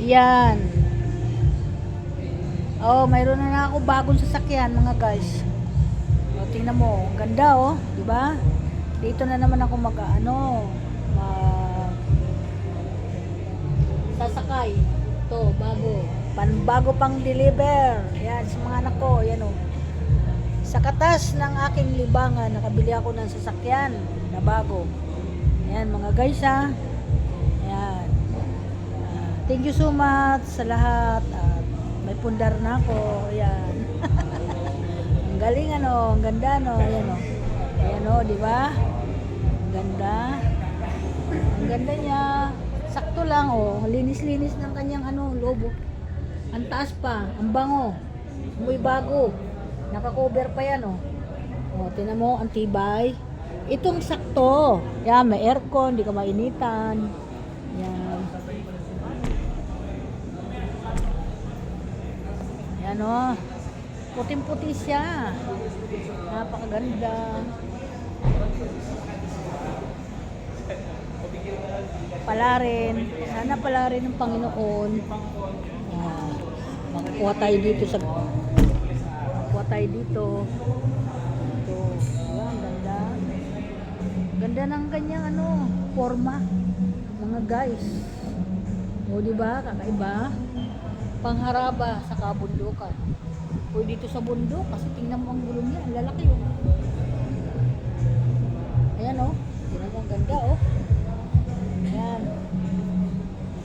Yan. Oh, mayroon na ako bagong sasakyan, mga guys. O, tingnan mo. Ang ganda, oh. Diba? Dito na naman ako sasakay. Ito, bago. Bago pang deliver. Yan, sa mga anak ko. Yan, oh. Sa katas ng aking libangan, nakabili ako ng sasakyan na bago. Yan, mga guys, ha. Yan. Thank you so much sa lahat. May pundar na ako. Ayan. Ang galing, ano. Ang ganda, no. Ayan, o. Ayan, o. Diba? Ang ganda. Ang ganda niya. Sakto lang, o. Linis-linis ng kanyang, lobo. Ang taas pa. Ang bango. Muy bago. Naka-cover pa yan, o. O, tinan mo. Ang tibay. Itong sakto. Yan, may aircon. Di ka mainitan. Yan. Yan, o. Puting-puti siya. Napakaganda. Palarin. Sana palarin ng Panginoon. Magkuha tayo dito sa... Magkuha tayo dito. Ito. Ayan, ganda. Ganda ng kanyang, forma. Mga guys. O, diba? Kakaiba. Pangharaba sa kabundukan. O dito sa bundok kasi tingnan mo ang gulong niya, ang lalaki, oh. Ayan, oh. Tingnan mo ang ganda, oh. Ayan.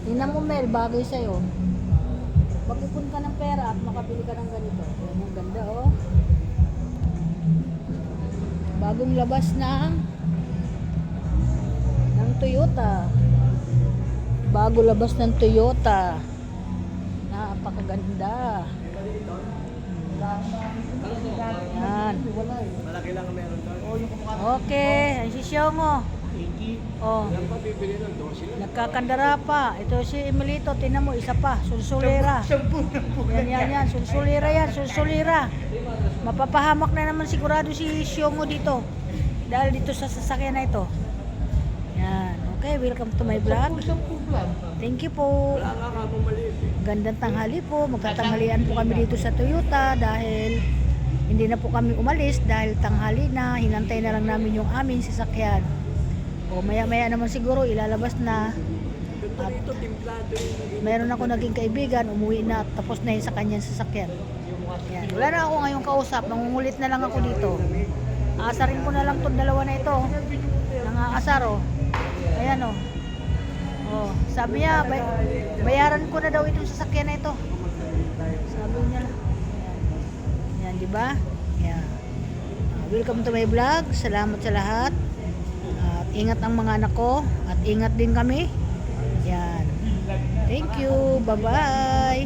Tingnan mo, Mel, bagay sa'yo. Mag-ipon ka ng pera at makabili ka ng ganito. Ayan, ang ganda, oh. Bagong labas ng Toyota. Bago labas ng Toyota. Napakaganda. Yan. Malaki lang meron doon. Okay, ang sisyaw mo. Oh, Yan pa bibili ng 12 lang. nagkakandara pa. Ito si Emilito, tinan mo, isa pa, sulsulira. Yan, sulsulira yan, sulsulira. Mapapahamak na naman sigurado si Siomo dito. Dahil dito sa sasakyan na ito. Yan. Okay, welcome to my vlog. Thank you po. Wala nga ka maliit eh. Gandang tanghali po. Magtatanghalian po kami dito sa Toyota dahil hindi na po kami umalis dahil tanghali na. Hinantay na lang namin yung aming sasakyan. O maya-maya naman siguro ilalabas na. At Ito timplado yung mayroon ako naging kaibigan, umuwi na at tapos na yun sa kanyang sasakyan. Yan. Wala na ako ngayong kausap. Nangungulit na lang ako dito. Aasarin ko na lang itong dalawa na ito. Nangaasar, o. Ayan, o. Oh, sabi niya, bayaran ko na daw itong sasakyan na ito. Sabi niya lang. Yan, di ba? Yan. Welcome to my vlog. Salamat sa lahat. At ingat ang mga anak ko. At ingat din kami. Yan. Thank you. Bye-bye.